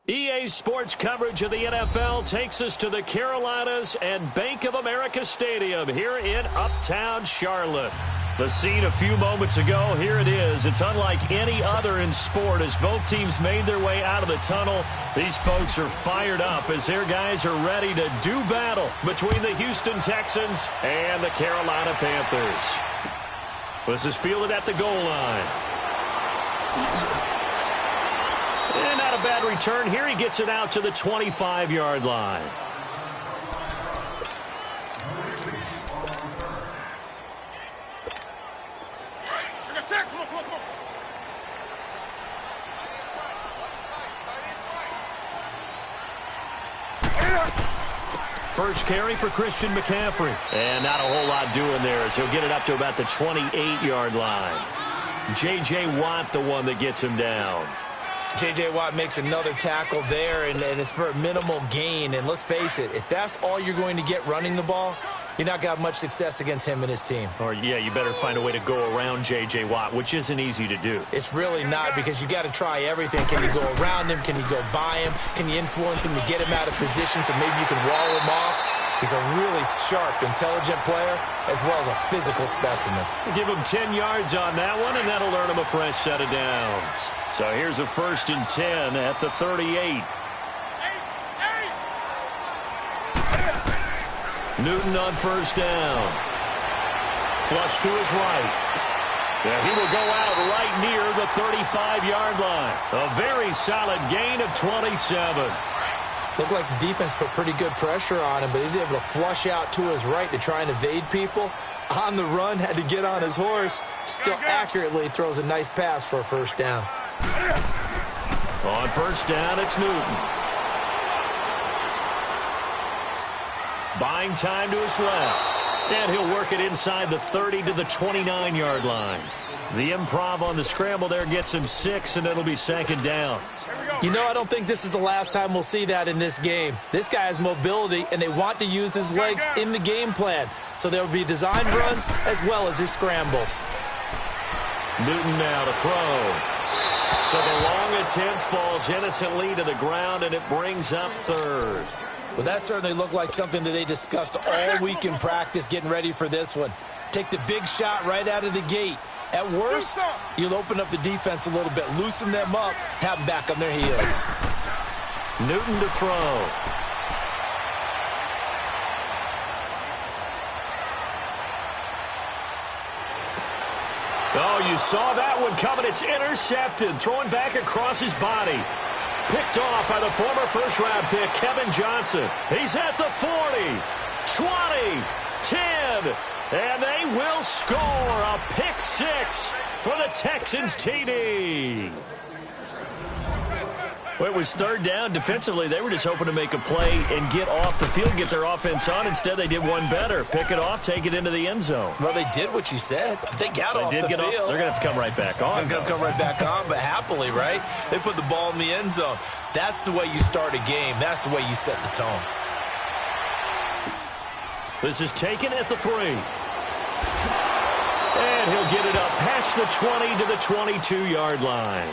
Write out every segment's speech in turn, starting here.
EA Sports coverage of the NFL takes us to the Carolinas and Bank of America Stadium here in Uptown Charlotte. The scene a few moments ago, here it is. It's unlike any other in sport as both teams made their way out of the tunnel. These folks are fired up as their guys are ready to do battle between the Houston Texans and the Carolina Panthers. This is fielded at the goal line. And not a bad return here. He gets it out to the 25-yard line. First carry for Christian McCaffrey. And not a whole lot doing there as he'll get it up to about the 28-yard line. J.J. Watt, the one that gets him down. J.J. Watt makes another tackle there, and it's for a minimal gain. And let's face it, if that's all you're going to get running the ball, you're not going to have much success against him and his team. Or, yeah, you better find a way to go around J.J. Watt, which isn't easy to do. It's really not, because you got to try everything. Can you go around him? Can you go by him? Can you influence him to get him out of position so maybe you can wall him off? He's a really sharp, intelligent player, as well as a physical specimen. Give him 10 yards on that one, and that'll earn him a fresh set of downs. So here's a 1st and 10 at the 38. Newton on first down. Flush to his right. Yeah, he will go out right near the 35-yard line. A very solid gain of 27. Looked like the defense put pretty good pressure on him, but he's able to flush out to his right to try and evade people. On the run, had to get on his horse. Still accurately throws a nice pass for a first down. On first down, it's Newton. Buying time to his left. And he'll work it inside the 30 to the 29-yard line. The improv on the scramble there gets him 6, and it'll be 2nd down. You know, I don't think this is the last time we'll see that in this game. This guy has mobility, and they want to use his legs in the game plan. So there will be design runs as well as his scrambles. Newton now to throw. So the long attempt falls innocently to the ground, and it brings up 3rd. Well, that certainly looked like something that they discussed all week in practice getting ready for this one. Take the big shot right out of the gate. At worst, you'll open up the defense a little bit, loosen them up, have them back on their heels. Newton to throw. Oh, you saw that one coming. It's intercepted. Throwing back across his body. Picked off by the former first-round pick, Kevin Johnson. He's at the 40, 20, 10. And they will score a pick 6 for the Texans TD. Well, it was 3rd down. Defensively, they were just hoping to make a play and get off the field, get their offense on. Instead, they did one better. Pick it off, take it into the end zone. Well, they did what you said. They got off the field. They're going to have to come right back on. They're going to come right back on, but happily, right? They put the ball in the end zone. That's the way you start a game. That's the way you set the tone. This is taken at the 3. And he'll get it up past the 20 to the 22-yard line.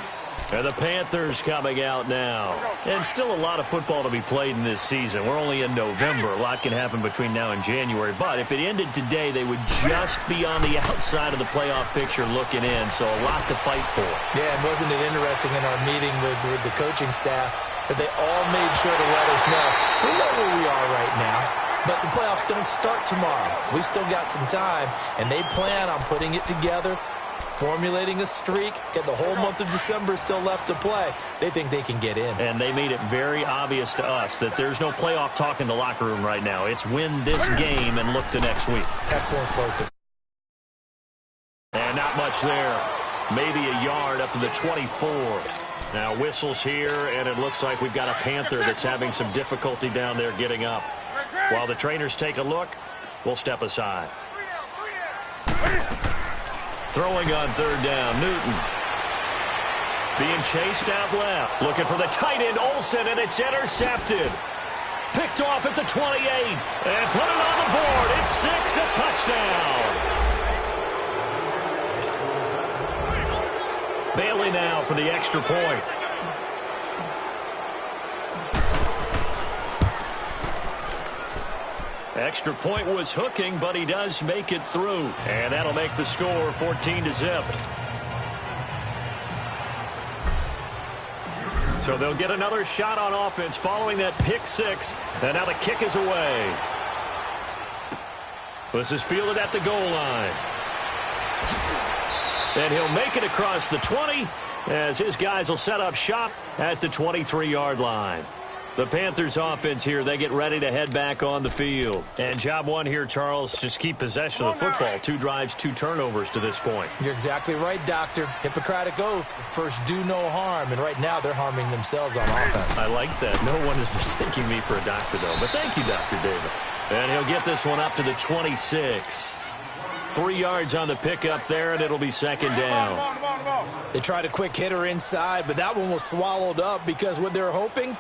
And the Panthers coming out now. And still a lot of football to be played in this season. We're only in November. A lot can happen between now and January. But if it ended today, they would just be on the outside of the playoff picture looking in. So a lot to fight for. Yeah, and wasn't it interesting in our meeting with the coaching staff that they all made sure to let us know, we know where we are right now. But the playoffs don't start tomorrow. We still got some time, and they plan on putting it together, formulating a streak, get the whole month of December still left to play. They think they can get in. And they made it very obvious to us that there's no playoff talk in the locker room right now. It's win this game and look to next week. Excellent focus. And not much there. Maybe a yard up to the 24. Now whistles here, and it looks like we've got a Panther that's having some difficulty down there getting up. While the trainers take a look, we'll step aside. Throwing on 3rd down, Newton. Being chased out left. Looking for the tight end, Olsen, and it's intercepted. Picked off at the 28. And put it on the board. It's 6, a touchdown. Bailey now for the extra point. Extra point was hooking, but he does make it through. And that'll make the score 14-0. So they'll get another shot on offense following that pick six. And now the kick is away. This is fielded at the goal line. And he'll make it across the 20 as his guys will set up shop at the 23-yard line. The Panthers offense here, they get ready to head back on the field. And job one here, Charles, just keep possession of the football. 2 drives, 2 turnovers to this point. You're exactly right, Doctor. Hippocratic oath. First, do no harm. And right now, they're harming themselves on offense. I like that. No one is mistaking me for a doctor, though. But thank you, Dr. Davis. And he'll get this one up to the 26. 3 yards on the pickup there, and it'll be second down. They tried a quick hitter inside, but that one was swallowed up because what they're hoping,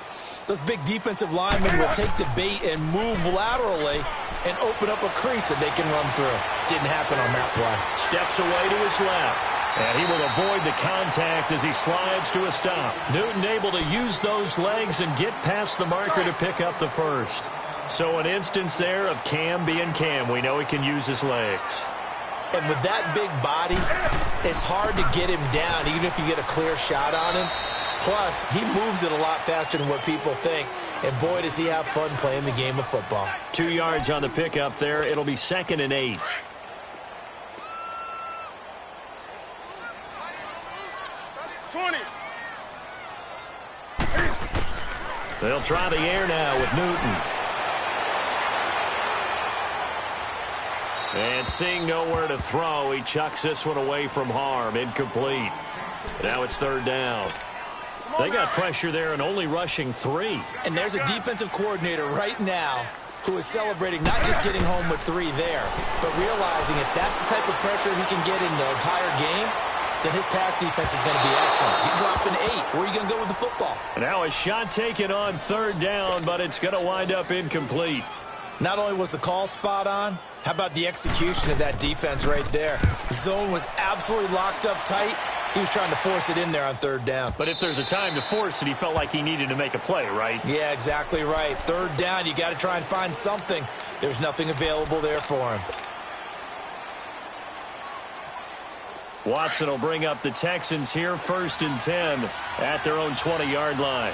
those big defensive linemen will take the bait and move laterally and open up a crease that they can run through. Didn't happen on that play. Steps away to his left. And he will avoid the contact as he slides to a stop. Newton able to use those legs and get past the marker to pick up the first. So an instance there of Cam being Cam. We know he can use his legs. And with that big body, it's hard to get him down, even if you get a clear shot on him. Plus, he moves it a lot faster than what people think. And boy, does he have fun playing the game of football. 2 yards on the pickup there. It'll be second and 8. They'll try the air now with Newton. And seeing nowhere to throw, he chucks this one away from harm. Incomplete. Now it's third down. They got pressure there and only rushing 3. And there's a defensive coordinator right now who is celebrating not just getting home with 3 there, but realizing if that's the type of pressure he can get in the entire game, then his pass defense is going to be excellent. He dropped an 8. Where are you going to go with the football? Now a shot taken on third down, but it's going to wind up incomplete. Not only was the call spot on, how about the execution of that defense right there? The zone was absolutely locked up tight. He was trying to force it in there on third down. But if there's a time to force it, he felt like he needed to make a play, right? Yeah, exactly right. Third down, you got to try and find something. There's nothing available there for him. Watson will bring up the Texans here, 1st and 10 at their own 20-yard line.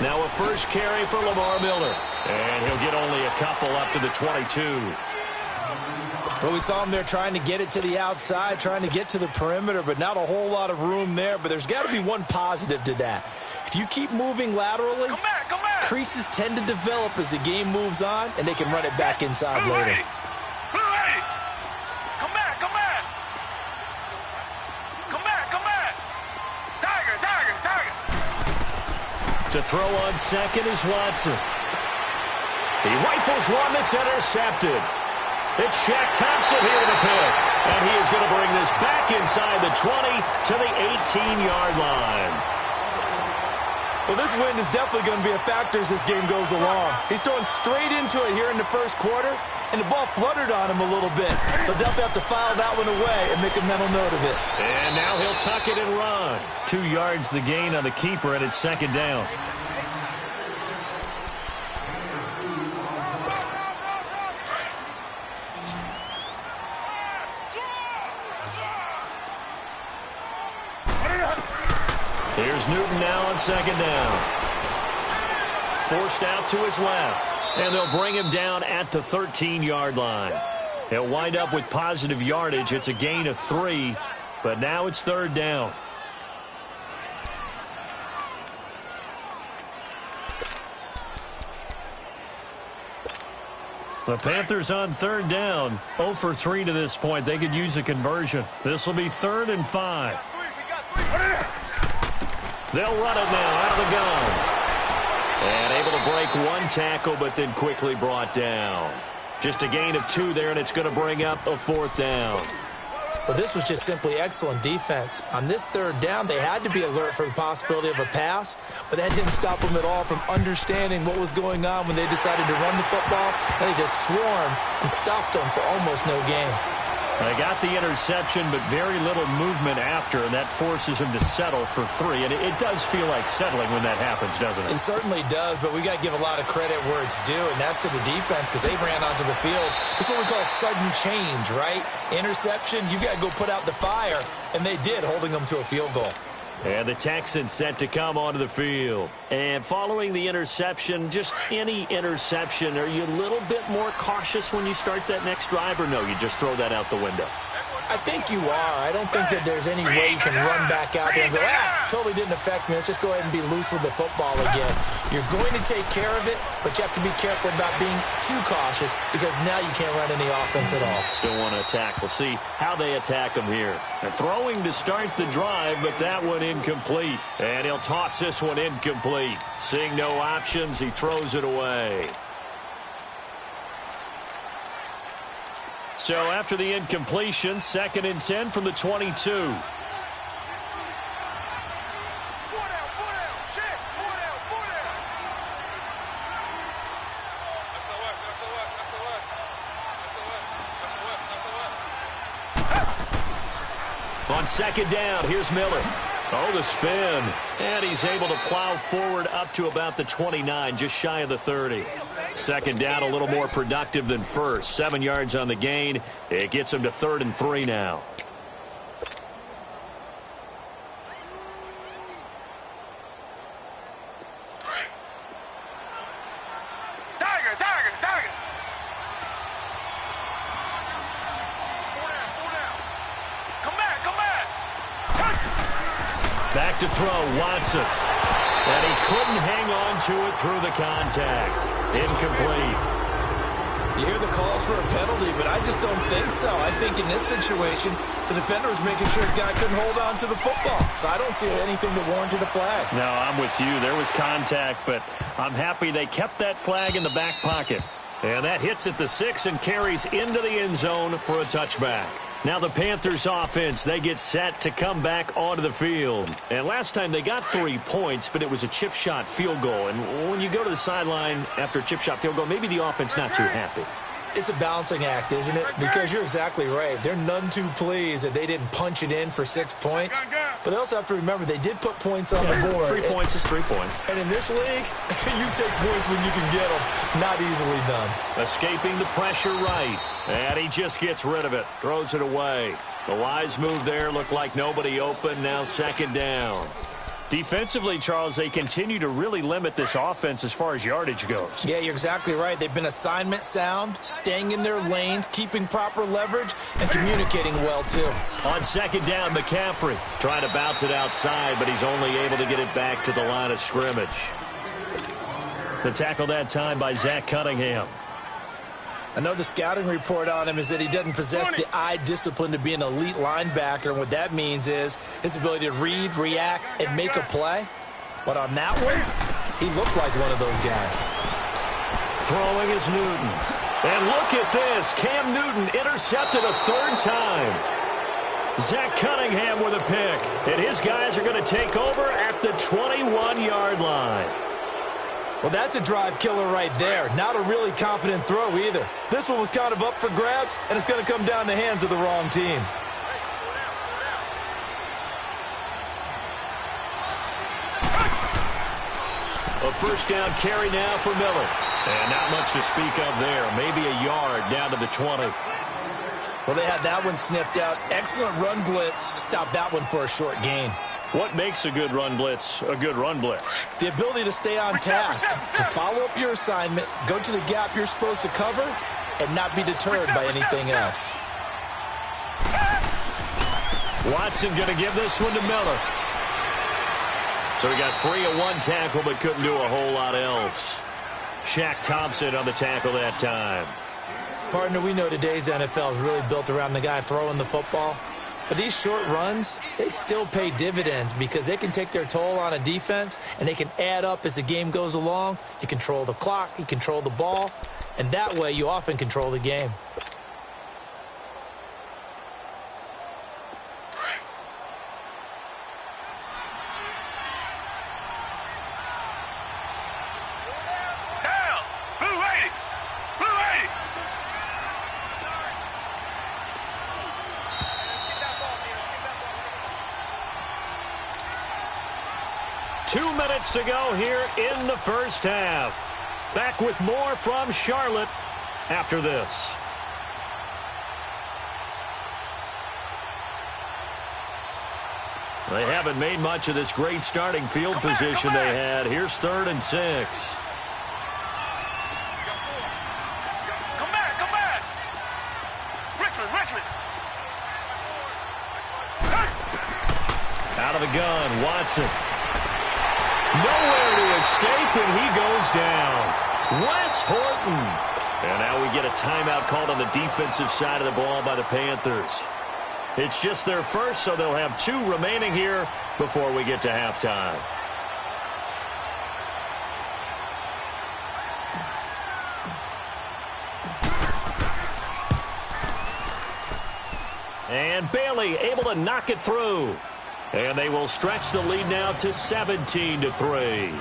Now a first carry for Lamar Miller. And he'll get only a couple up to the 22. Well, we saw him there trying to get it to the outside, trying to get to the perimeter, but not a whole lot of room there. But there's got to be one positive to that. If you keep moving laterally, come back. Creases tend to develop as the game moves on, and they can run it back inside later. Come back. Tiger. To throw on second is Watson. He rifles one that's intercepted. It's Shaq Thompson here with a pick. And he is going to bring this back inside the 20 to the 18-yard line. Well, this wind is definitely going to be a factor as this game goes along. He's throwing straight into it here in the first quarter, and the ball fluttered on him a little bit. They'll definitely have to file that one away and make a mental note of it. And now he'll tuck it and run. 2 yards the gain on the keeper, and it's second down. Here's Newton now on second down. Forced out to his left. And they'll bring him down at the 13-yard line. He'll wind up with positive yardage. It's a gain of 3, but now it's third down. The Panthers on third down. 0 for 3 to this point. They could use a conversion. This will be 3rd and 5. They'll run it now out of the gun. And able to break one tackle, but then quickly brought down. Just a gain of 2 there, and it's going to bring up a 4th down. Well, this was just simply excellent defense. On this third down, they had to be alert for the possibility of a pass, but that didn't stop them at all from understanding what was going on when they decided to run the football, and they just swarmed and stopped them for almost no gain. They got the interception, but very little movement after, and that forces him to settle for 3. And it does feel like settling when that happens, doesn't it? It certainly does, but we got to give a lot of credit where it's due, and that's to the defense because they ran onto the field. It's what we call sudden change, right? Interception, you got to go put out the fire, and they did, holding them to a field goal. And the Texans set to come onto the field. And following the interception, just any interception, are you a little bit more cautious when you start that next drive, or no, you just throw that out the window? I think you are. I don't think that there's any way you can run back out there and go, totally didn't affect me. Let's just go ahead and be loose with the football again. You're going to take care of it, but you have to be careful about being too cautious because now you can't run any offense at all. Still want to attack. We'll see how they attack him here. They're throwing to start the drive, but that one incomplete. And he'll toss this one incomplete. Seeing no options, he throws it away. So after the incompletion, 2nd and 10 from the 22. On 2nd down, here's Miller. Oh, the spin. And he's able to plow forward up to about the 29, just shy of the 30. 2nd down, a little more productive than first. 7 yards on the gain. It gets him to 3rd and 3 now. Back to throw, Watson. And he couldn't hang on to it through the contact. Incomplete. You hear the calls for a penalty, but I just don't think so. I think in this situation, the defender was making sure his guy couldn't hold on to the football. So I don't see anything to warrant a flag. No, I'm with you. There was contact, but I'm happy they kept that flag in the back pocket. And that hits at the 6 and carries into the end zone for a touchback. Now the Panthers offense, they get set to come back onto the field. And last time they got 3 points, but it was a chip shot field goal. And when you go to the sideline after a chip shot field goal, maybe the offense not too happy. It's a balancing act, isn't it? Because you're exactly right. They're none too pleased that they didn't punch it in for 6 points. But they also have to remember they did put points on the board. 3 points is 3 points. And in this league, you take points when you can get them. Not easily done. Escaping the pressure right. And he just gets rid of it. Throws it away. The wise move there. Looked like nobody open. Now 2nd down. Defensively, Charles, they continue to really limit this offense as far as yardage goes. Yeah, you're exactly right. They've been assignment sound, staying in their lanes, keeping proper leverage, and communicating well, too. On 2nd down, McCaffrey trying to bounce it outside, but he's only able to get it back to the line of scrimmage. The tackle that time by Zach Cunningham. I know the scouting report on him is that he doesn't possess the eye discipline to be an elite linebacker. And what that means is his ability to read, react, and make a play. But on that one, he looked like one of those guys. Throwing is Newton. And look at this. Cam Newton intercepted a 3rd time. Zach Cunningham with a pick. And his guys are going to take over at the 21-yard line. Well, that's a drive killer right there. Not a really confident throw either. This one was kind of up for grabs, and it's going to come down the hands of the wrong team. A 1st down carry now for Miller. And not much to speak of there. Maybe a yard down to the 20. Well, they had that one sniffed out. Excellent run blitz. Stopped that one for a short gain. What makes a good run blitz a good run blitz? The ability to stay on task, to follow up your assignment, go to the gap you're supposed to cover, and not be deterred by anything else. Watson going to give this one to Miller. So he got free of 1 tackle but couldn't do a whole lot else. Shaq Thompson on the tackle that time. Partner, we know today's NFL is really built around the guy throwing the football. But these short runs, they still pay dividends because they can take their toll on a defense and they can add up as the game goes along. You control the clock, you control the ball, and that way you often control the game. minutes to go here in the first half. Back with more from Charlotte after this. They haven't made much of this great starting field position they had. Here's 3rd and 6. Come back. Richmond. Out of the gun, Watson. Nowhere to escape, and he goes down. Wes Horton. And now we get a timeout called on the defensive side of the ball by the Panthers. It's just their first, so they'll have 2 remaining here before we get to halftime. And Bailey able to knock it through. And they will stretch the lead now to 17-3.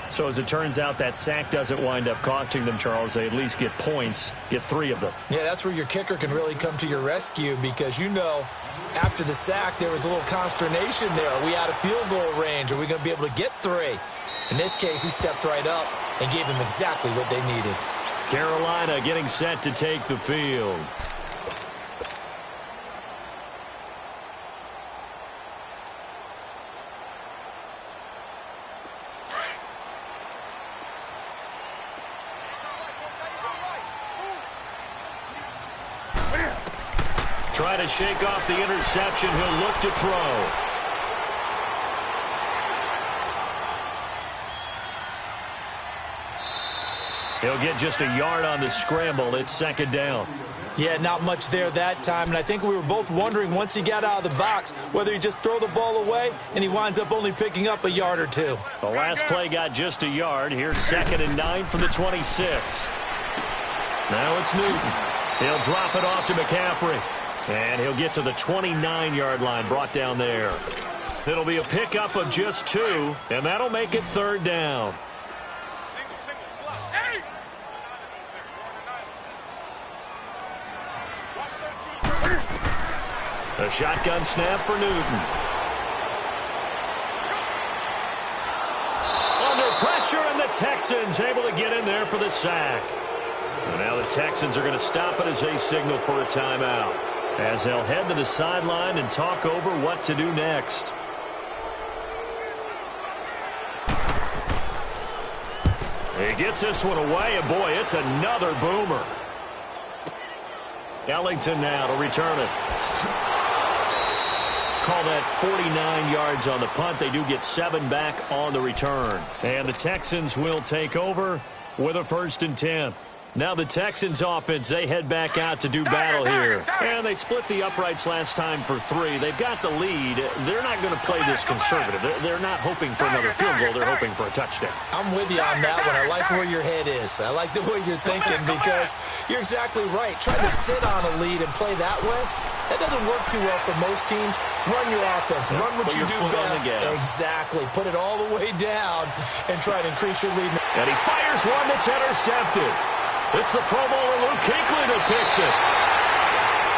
So as it turns out, that sack doesn't wind up costing them, Charles. They at least get points, get 3 of them. Yeah, that's where your kicker can really come to your rescue because, after the sack, there was a little consternation there. Are we out of field goal range? Are we going to be able to get 3? In this case, he stepped right up and gave them exactly what they needed. Carolina getting set to take the field. Try to shake off the interception. He'll look to throw. He'll get just a yard on the scramble. It's 2nd down. Yeah, not much there that time, and I think we were both wondering once he got out of the box whether he just throw the ball away, and he winds up only picking up a yard or 2. The last play got just a yard. Here's 2nd and 9 from the 26. Now it's Newton. He'll drop it off to McCaffrey. And he'll get to the 29-yard line, brought down there. It'll be a pickup of just 2, and that'll make it 3rd down. A shotgun snap for Newton. Under pressure, and the Texans able to get in there for the sack. And now the Texans are going to stop it as they signal for a timeout, as they'll head to the sideline and talk over what to do next. He gets this one away, and boy, it's another boomer. Ellington now to return it. Call that 49 yards on the punt. They do get 7 back on the return. And the Texans will take over with a 1st and 10. Now the Texans offense, they head back out to do battle here. And they split the uprights last time for 3. They've got the lead. They're not going to play this conservative. They're not hoping for another field goal. They're hoping for a touchdown. I'm with you on that one. I like where your head is. I like the way you're thinking because you're exactly right. Trying to sit on a lead and play that way, that doesn't work too well for most teams. Run your offense. Run what you do best. Exactly. Put it all the way down and try to increase your lead. And he fires one that's intercepted. It's the Pro Bowler Luke Kuechly that picks it.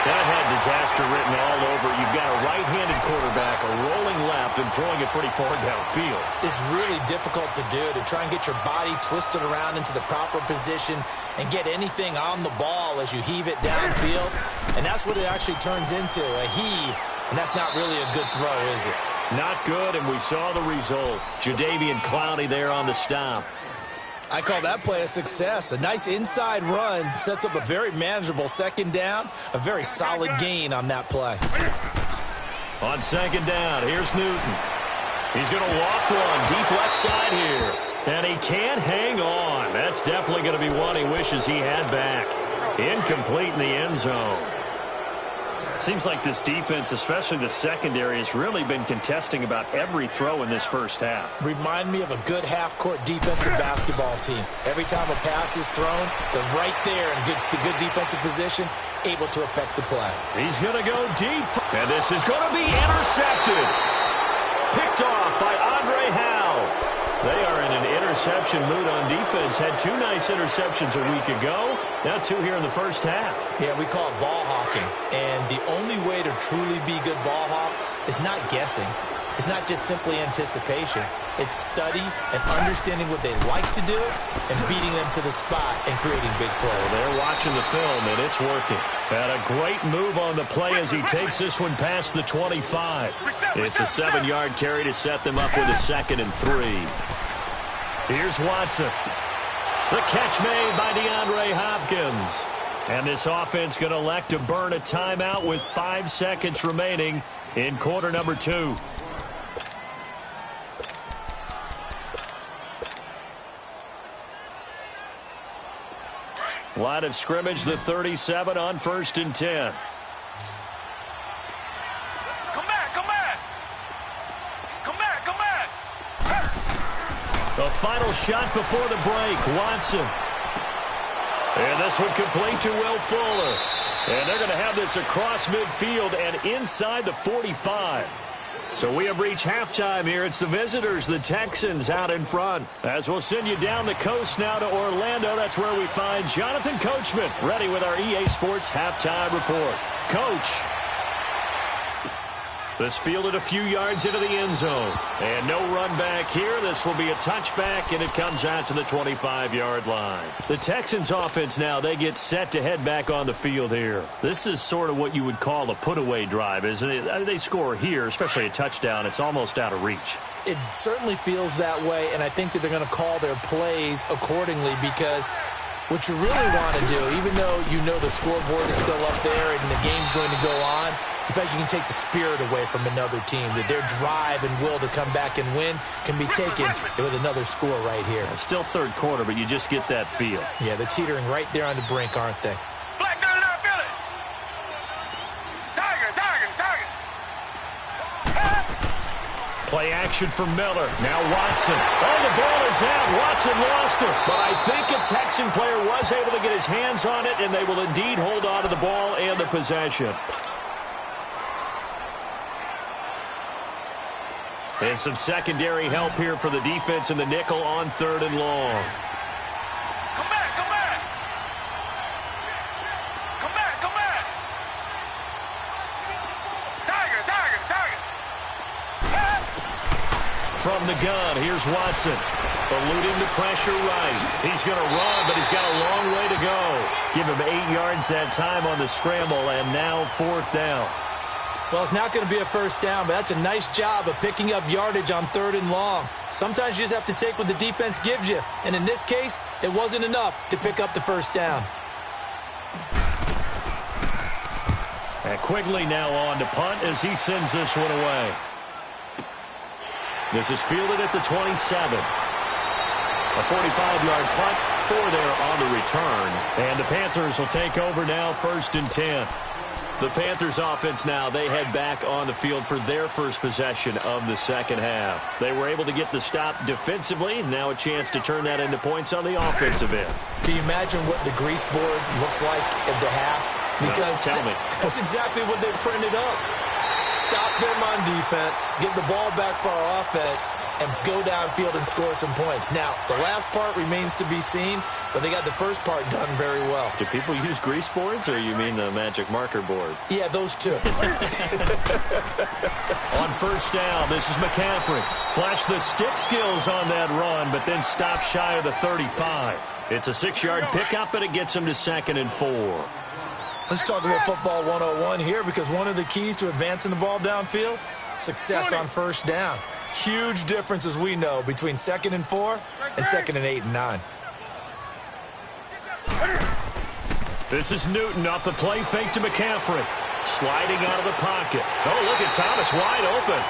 That had disaster written all over. You've got a right-handed quarterback, a rolling left, and throwing it pretty far downfield. It's really difficult to do, to try and get your body twisted around into the proper position and get anything on the ball as you heave it downfield. And that's what it actually turns into, a heave. And that's not really a good throw, is it? Not good, and we saw the result. Jadeveon Clowney there on the stop. I call that play a success. A nice inside run sets up a very manageable 2nd down. A very solid gain on that play. On 2nd down, here's Newton. He's going to loft one deep left side here. And he can't hang on. That's definitely going to be one he wishes he had back. Incomplete in the end zone. Seems like this defense, especially the secondary, has really been contesting about every throw in this first half. Remind me of a good half-court defensive basketball team. Every time a pass is thrown, they're right there and gets the good defensive position, able to affect the play. He's going to go deep. And this is going to be intercepted. Picked off by Andre Howe. They are in an interception mood on defense. Had 2 nice interceptions a week ago. Now 2 here in the first half. Yeah, we call it ball hawking. And the only way to truly be good ball hawks is not guessing. is not just simply anticipation. It's study and understanding what they like to do and beating them to the spot and creating big plays. They're watching the film, and it's working. And a great move on the play as he takes this one past the 25. It's a 7-yard carry to set them up with a 2nd and 3. Here's Watson. The catch made by DeAndre Hopkins. And this offense going to elect to burn a timeout with 5 seconds remaining in quarter number 2. Line of scrimmage, the 37 on 1st and 10. Come back, come back. Come back, come back. The final shot before the break, Watson. And this one complete to Will Fuller. And they're going to have this across midfield and inside the 45. So we have reached halftime here. It's the visitors, the Texans, out in front. As we'll send you down the coast now to Orlando. That's where we find Jonathan Coachman ready with our EA Sports halftime report. Coach. This fielded a few yards into the end zone. And no run back here. This will be a touchback, and it comes out to the 25-yard line. The Texans offense now, they get set to head back on the field here. This is sort of what you would call a put-away drive, isn't it? I mean, they score here, especially a touchdown. It's almost out of reach. It certainly feels that way, and I think that they're going to call their plays accordingly because what you really want to do, even though you know the scoreboard is still up there and the game's going to go on, in fact, you can take the spirit away from another team, that their drive and will to come back and win can be taken with another score right here. It's still third quarter, but you just get that feel. Yeah, they're teetering right there on the brink, aren't they? Flag down and out, Philly. Tiger, tiger, tiger. Play action for Miller. Now Watson. Oh, the ball is out. Watson lost it. But I think a Texan player was able to get his hands on it, and they will indeed hold on to the ball and the possession. And some secondary help here for the defense in the nickel on 3rd and long. Come back, come back. Come back, come back. Tiger, tiger, tiger. From the gun, here's Watson. Eluding the pressure right. He's going to run, but he's got a long way to go. Give him 8 yards that time on the scramble, and now 4th down. Well, it's not going to be a first down, but that's a nice job of picking up yardage on 3rd and long. Sometimes you just have to take what the defense gives you, and in this case, it wasn't enough to pick up the first down. And Quigley now on to punt as he sends this one away. This is fielded at the 27. A 45-yard punt, 4 there on the return. And the Panthers will take over now, 1st and 10. The Panthers offense now, they head back on the field for their first possession of the second half. They were able to get the stop defensively. Now a chance to turn that into points on the offensive end. Can you imagine what the grease board looks like at the half? Because tell me. That's exactly what they printed up. Stop them on defense, get the ball back for our offense, and go downfield and score some points. Now, the last part remains to be seen, but they got the first part done very well. Do people use grease boards, or you mean the magic marker boards? Yeah, those two. On 1st down, this is McCaffrey. Flash the stick skills on that run, but then stop shy of the 35. It's a 6-yard pickup, and it gets him to 2nd and 4. Let's talk about football 101 here, because one of the keys to advancing the ball downfield, success on 1st down. Huge difference, as we know, between 2nd and 4 and 2nd and 8 and 9. This is Newton off the play fake to McCaffrey. Sliding out of the pocket. Oh, look at Thomas wide open.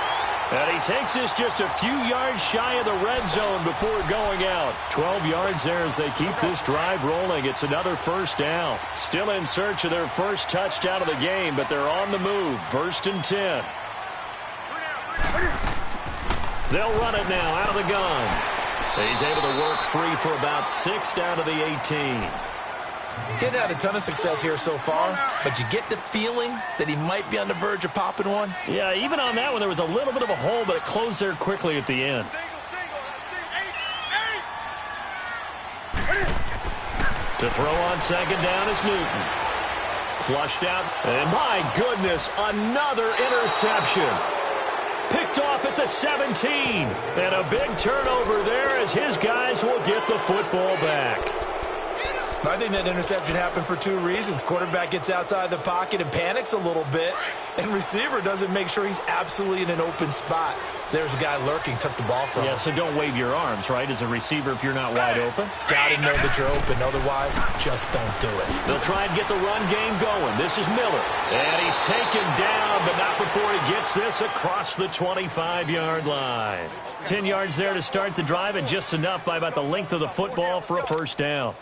And he takes this just a few yards shy of the red zone before going out. 12 yards there as they keep this drive rolling. It's another 1st down. Still in search of their first touchdown of the game, but they're on the move. 1st and 10. They'll run it now out of the gun. He's able to work free for about 6 down to the 18. He's had a ton of success here so far, but you get the feeling that he might be on the verge of popping one. Yeah, even on that one, there was a little bit of a hole, but it closed there quickly at the end. To throw on 2nd down is Newton. Flushed out, and my goodness, another interception. Picked off at at the 17. And a big turnover there as his guys will get the football back. I think that interception happened for two reasons. Quarterback gets outside the pocket and panics a little bit, and receiver doesn't make sure he's absolutely in an open spot. So there's a guy lurking, took the ball from him. Yeah, so don't wave your arms, right, as a receiver if you're not wide open. Got to know that you're open. Otherwise, just don't do it. They'll try and get the run game going. This is Miller. And he's taken down, but not before he gets this across the 25-yard line. 10 yards there to start the drive, and just enough by about the length of the football for a first down.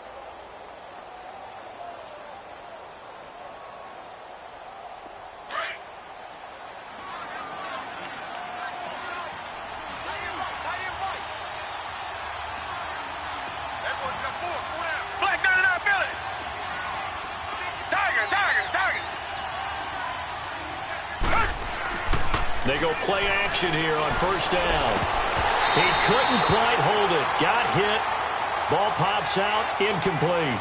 They go play action here on first down. He couldn't quite hold it. Got hit. Ball pops out. Incomplete.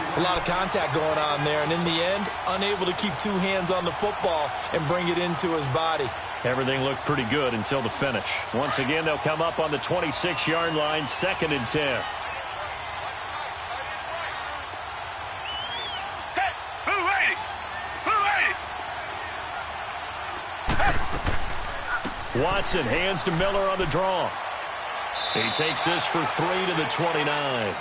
It's a lot of contact going on there, and in the end, unable to keep two hands on the football and bring it into his body. Everything looked pretty good until the finish. Once again, they'll come up on the 26-yard line, 2nd and 10. Watson hands to Miller on the draw. He takes this for 3 to the 29.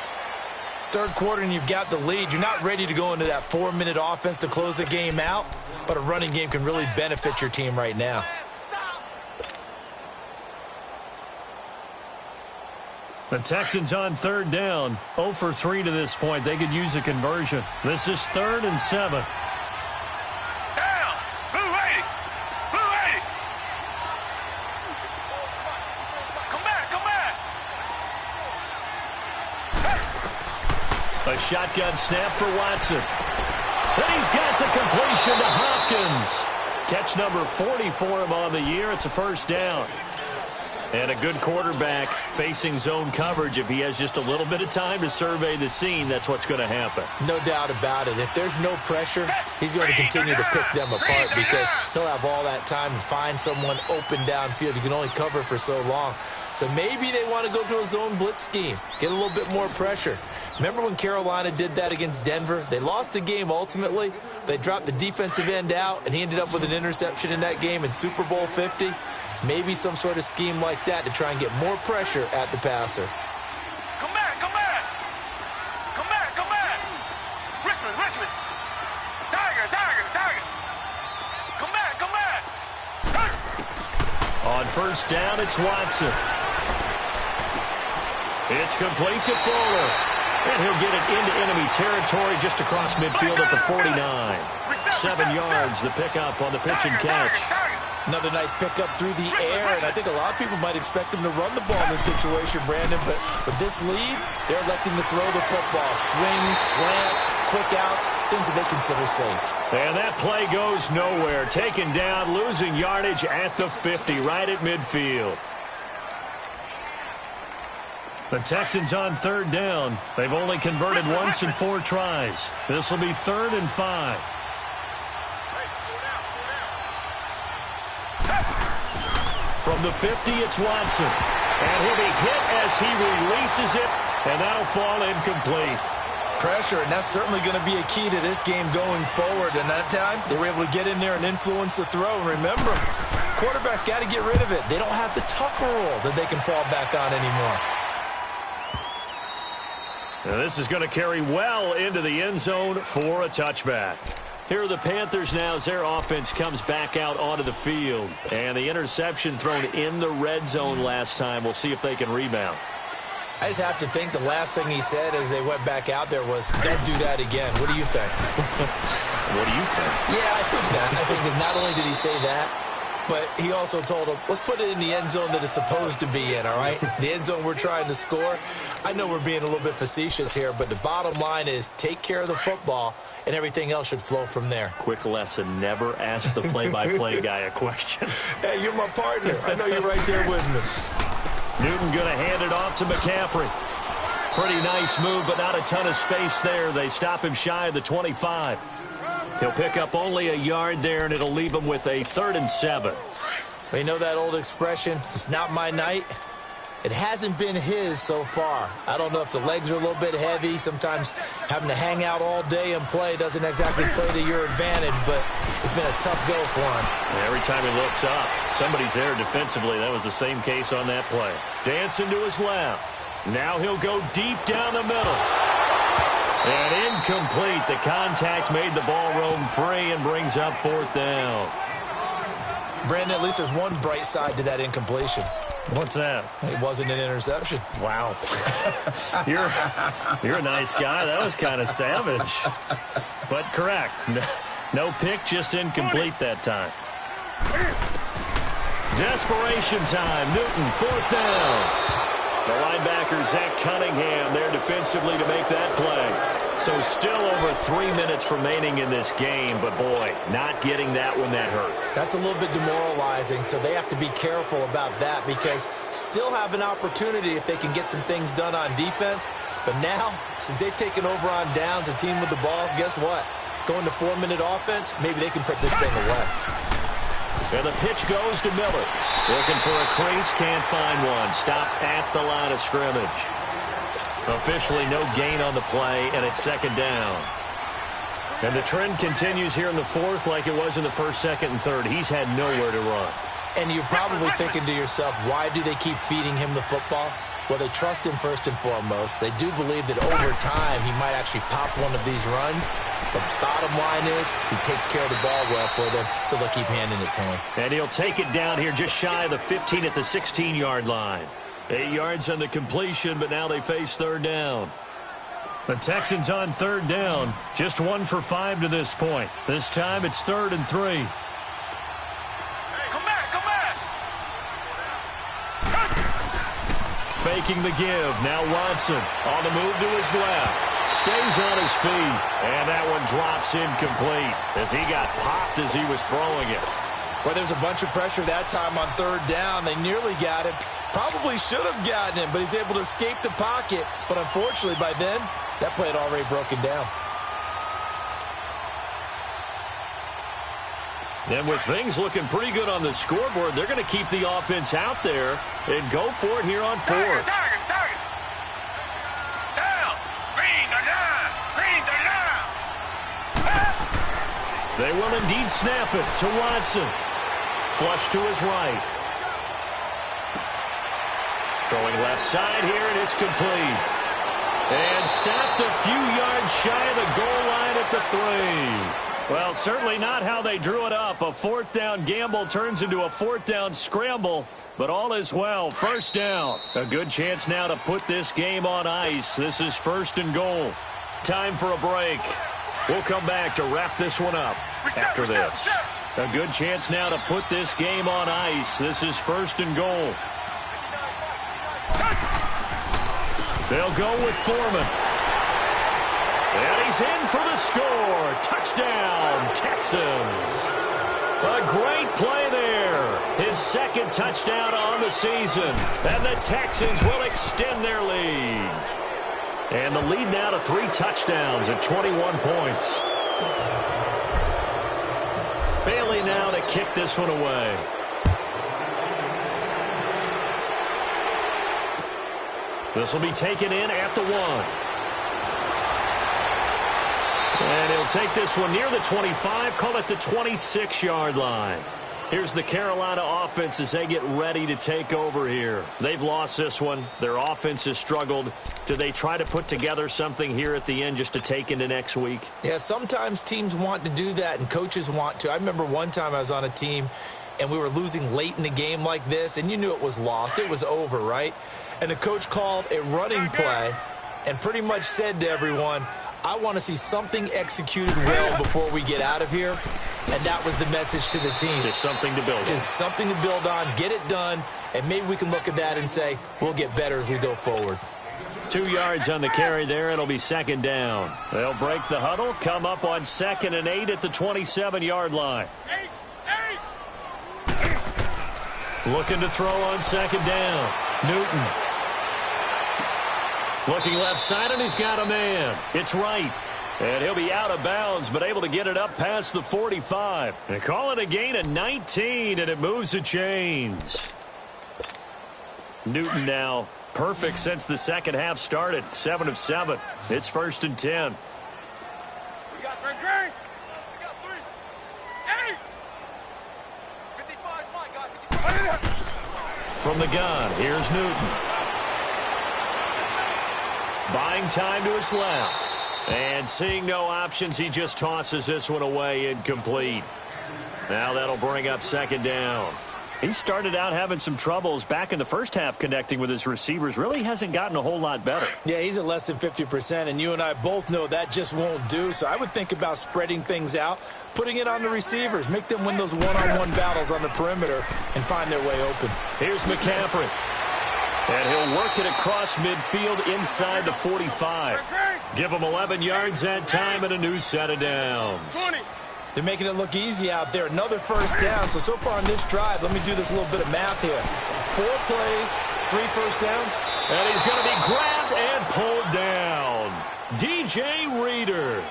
Third quarter and you've got the lead. You're not ready to go into that 4-minute offense to close the game out, but a running game can really benefit your team right now. The Texans on third down. 0 for 3 to this point. They could use a conversion. This is 3rd and 7. A shotgun snap for Watson. And he's got the completion to Hopkins. Catch number 40 for him on the year. It's a first down. And a good quarterback facing zone coverage. If he has just a little bit of time to survey the scene, that's what's going to happen. No doubt about it. If there's no pressure, he's going to continue to pick them apart because he'll have all that time to find someone open downfield. You can only cover for so long. So maybe they want to go to a zone blitz scheme, get a little bit more pressure. Remember when Carolina did that against Denver? They lost the game ultimately. They dropped the defensive end out, and he ended up with an interception in that game in Super Bowl 50. Maybe some sort of scheme like that to try and get more pressure at the passer. Come back, come back. Come back, come back. Richmond, Richmond. Tiger, Tiger, Tiger. Come back, come back. On first down, it's Watson. It's complete to Fuller. And he'll get it into enemy territory just across midfield at the 49. 7 yards, the pickup on the pitch and catch. Another nice pickup through the air, and I think a lot of people might expect him to run the ball in this situation, Brandon, but with this lead, they're electing to throw the football. Swings, slants, quick outs, things that they consider safe. And that play goes nowhere. Taken down, losing yardage at the 50, right at midfield. The Texans on third down. They've only converted once in 4 tries. This will be 3rd and 5. From the 50, it's Watson. And he'll be hit as he releases it, and that'll fall incomplete. Pressure, and that's certainly going to be a key to this game going forward. And that time, they were able to get in there and influence the throw. And remember, quarterbacks got to get rid of it. They don't have the Tucker rule that they can fall back on anymore. Now this is going to carry well into the end zone for a touchback. Here are the Panthers now as their offense comes back out onto the field. And the interception thrown in the red zone last time. We'll see if they can rebound. I just have to think the last thing he said as they went back out there was, don't do that again. What do you think? What do you think? Yeah, I think that. I think that not only did he say that, but he also told him, let's put it in the end zone that it's supposed to be in, all right? The end zone we're trying to score. I know we're being a little bit facetious here, but the bottom line is take care of the football, and everything else should flow from there. Quick lesson, never ask the play-by-play guy a question. Hey, you're my partner. I know you're right there with me. Newton going to hand it off to McCaffrey. Pretty nice move, but not a ton of space there. They stop him shy of the 25. He'll pick up only a yard there, and it'll leave him with a 3rd and 7. Well, you know that old expression, it's not my night? It hasn't been his so far. I don't know if the legs are a little bit heavy. Sometimes having to hang out all day and play doesn't exactly play to your advantage, but it's been a tough go for him. Every time he looks up, somebody's there defensively. That was the same case on that play. Dancing to his left. Now he'll go deep down the middle. And incomplete. The contact made the ball roam free and brings up 4th down. Brandon, at least there's one bright side to that incompletion. What's that? It wasn't an interception. Wow. You're a nice guy. That was kind of savage. But correct. No pick, just incomplete that time. Desperation time. Newton, 4th down. The linebacker, Zach Cunningham, there defensively to make that play. So still over 3 minutes remaining in this game, but boy, not getting that one that hurt. That's a little bit demoralizing, so they have to be careful about that because still have an opportunity if they can get some things done on defense. But now, since they've taken over on downs, a team with the ball, guess what? Going to 4-minute offense, maybe they can put this thing away. And the pitch goes to Miller. Looking for a crease, can't find one. Stopped at the line of scrimmage. Officially no gain on the play, and it's 2nd down. And the trend continues here in the 4th like it was in the 1st, 2nd, and 3rd. He's had nowhere to run. And you're probably thinking to yourself, why do they keep feeding him the football? Well, they trust him first and foremost. They do believe that over time he might actually pop one of these runs. The bottom line is he takes care of the ball well for them, so they'll keep handing it to him. And he'll take it down here just shy of the 15 at the 16-yard line. 8 yards on the completion, but now they face 3rd down. The Texans on 3rd down. Just 1 for 5 to this point. This time it's 3rd and 3. Hey, come back, come back. Faking the give. Now Watson on the move to his left. Stays on his feet. And that one drops incomplete as he got popped as he was throwing it. Well, there's a bunch of pressure that time on 3rd down. They nearly got him. Probably should have gotten him, but he's able to escape the pocket. But unfortunately, by then, that play had already broken down. And with things looking pretty good on the scoreboard, they're going to keep the offense out there and go for it here on 4th. Target. Down. Green the line. Green the line. They will indeed snap it to Watson. Flush to his right. Throwing left side here, and it's complete. And stopped a few yards shy of the goal line at the 3. Well, certainly not how they drew it up. A 4th down gamble turns into a 4th down scramble, but all is well. 1st down. A good chance now to put this game on ice. This is 1st and goal. Time for a break. We'll come back to wrap this one up after this. A good chance now to put this game on ice. This is 1st and goal. They'll go with Foreman. And he's in for the score. Touchdown, Texans. A great play there. His 2nd touchdown on the season. And the Texans will extend their lead. And the lead now to 3 touchdowns at 21 points. Bailey now to kick this one away. This will be taken in at the 1. And he'll take this one near the 25, call it the 26-yard line. Here's the Carolina offense as they get ready to take over here. They've lost this one. Their offense has struggled. Do they try to put together something here at the end just to take into next week? Yeah, sometimes teams want to do that and coaches want to. I remember one time I was on a team and we were losing late in the game like this, and you knew it was lost. It was over, right? And the coach called a running play and pretty much said to everyone, I want to see something executed well before we get out of here. And that was the message to the team. Just something to build on. Just something to build on, get it done, and maybe we can look at that and say, we'll get better as we go forward. 2 yards on the carry there. It'll be 2nd down. They'll break the huddle, come up on 2nd and 8 at the 27-yard line. Looking to throw on 2nd down. Newton. Looking left side, and he's got a man. It's right. And he'll be out of bounds, but able to get it up past the 45. And call it a gain of 19, and it moves the chains. Newton now perfect since the second half started. 7 of 7. It's 1st and 10. We got green. We got 3. 8. 55 is mine, guys. From the gun, here's Newton. Buying time to his left. And seeing no options, he just tosses this one away incomplete. Now that'll bring up 2nd down. He started out having some troubles back in the first half connecting with his receivers. Really hasn't gotten a whole lot better. Yeah, he's at less than 50%, and you and I both know that just won't do. So I would think about spreading things out, putting it on the receivers, make them win those one-on-one battles on the perimeter and find their way open. Here's McCaffrey. And he'll work it across midfield inside the 45. Give him 11 yards that time and a new set of downs. 20. They're making it look easy out there. Another 1st down. So far on this drive, let me do this little bit of math here. 4 plays, 3 first downs. And he's going to be grabbed and pulled down. DJ Reader.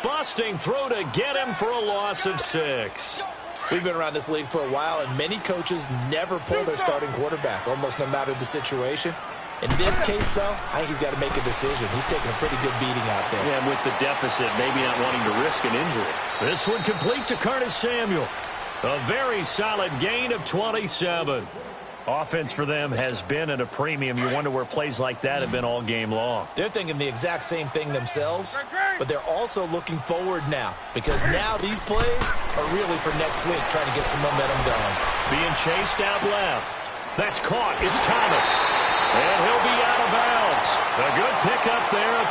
Busting through to get him for a loss of 6. We've been around this league for a while, and many coaches never pull their starting quarterback, almost no matter the situation. In this case, though, I think he's got to make a decision. He's taking a pretty good beating out there. Yeah, and with the deficit, maybe not wanting to risk an injury. This one complete to Curtis Samuel. A very solid gain of 27. Offense for them has been at a premium. You wonder where plays like that have been all game long. They're thinking the exact same thing themselves, but they're also looking forward now because now these plays are really for next week, trying to get some momentum going. Being chased out left. That's caught. It's Thomas. And he'll be out of bounds. A good pickup there at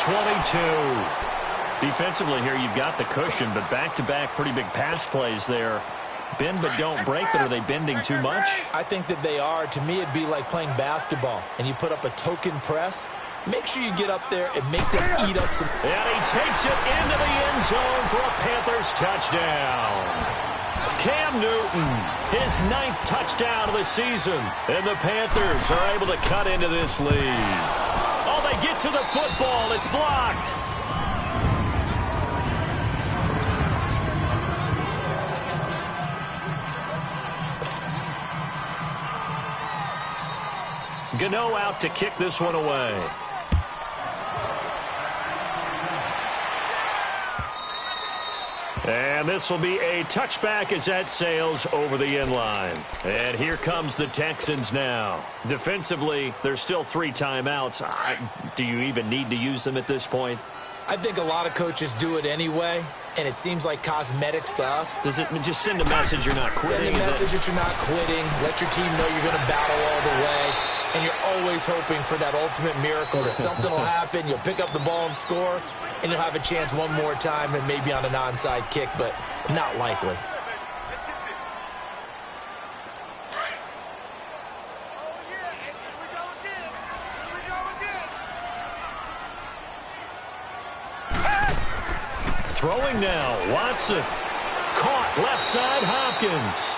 22. Defensively here, you've got the cushion, but back-to-back pretty big pass plays there. Bend but don't break, but are they bending too much? I think that they are. To me, it'd be like playing basketball, and you put up a token press. Make sure you get up there and make them eat up some. And he takes it into the end zone for a Panthers touchdown. Cam Newton, his 9th touchdown of the season. And the Panthers are able to cut into this lead. Oh, they get to the football. It's blocked. Gano out to kick this one away. And this will be a touchback as that sails over the end line. And here comes the Texans now. Defensively, there's still 3 timeouts. Do you even need to use them at this point? I think a lot of coaches do it anyway, and it seems like cosmetics to us. Does it just send a message you're not quitting? Send a message that you're not quitting. Let your team know you're going to battle all the way. And you're always hoping for that ultimate miracle that something will happen. You'll pick up the ball and score, and you'll have a chance one more time and maybe on an onside kick, but not likely. Throwing now, Watson. Caught left side, Hopkins.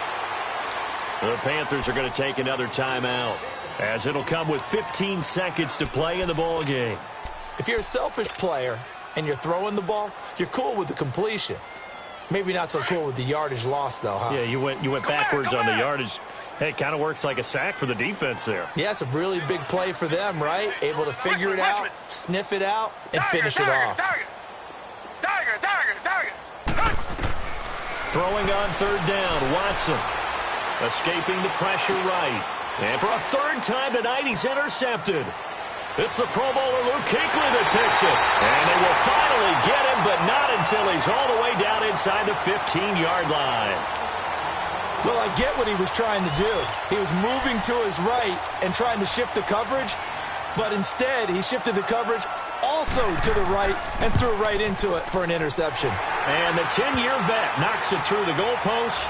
The Panthers are going to take another timeout, as it'll come with 15 seconds to play in the ball game. If you're a selfish player and you're throwing the ball, you're cool with the completion. Maybe not so cool with the yardage loss, though, huh? Yeah, you went backwards on the yardage. Hey, it kind of works like a sack for the defense there. Yeah, it's a really big play for them, right? Able to figure it out, sniff it out, and finish it off. Throwing on 3rd down, Watson. Escaping the pressure right. And for a 3rd time tonight, he's intercepted. It's the Pro Bowler Luke Kuechly that picks it. And they will finally get him, but not until he's all the way down inside the 15-yard line. Well, I get what he was trying to do. He was moving to his right and trying to shift the coverage, but instead he shifted the coverage also to the right and threw right into it for an interception. And the 10-year vet knocks it through the goalpost,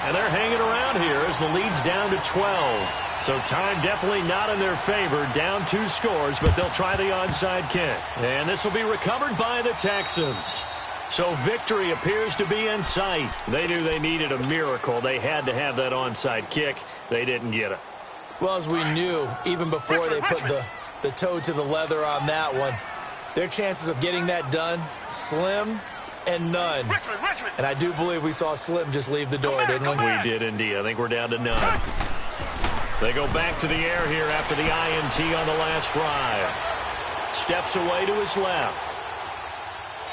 and they're hanging around here as the lead's down to 12. So time definitely not in their favor. Down 2 scores, but they'll try the onside kick. And this will be recovered by the Texans. So victory appears to be in sight. They knew they needed a miracle. They had to have that onside kick. They didn't get it. Well, as we knew, even before they put the toe to the leather on that one, Their chances of getting that done, slim and none. Richmond. And I do believe we saw Slim just leave the door, didn't we? We did indeed. I think we're down to none. They go back to the air here after the INT on the last drive. Steps away to his left.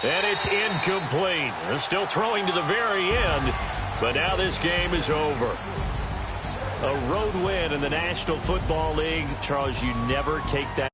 And it's incomplete. They're still throwing to the very end, but now this game is over. A road win in the National Football League. Charles, you never take that.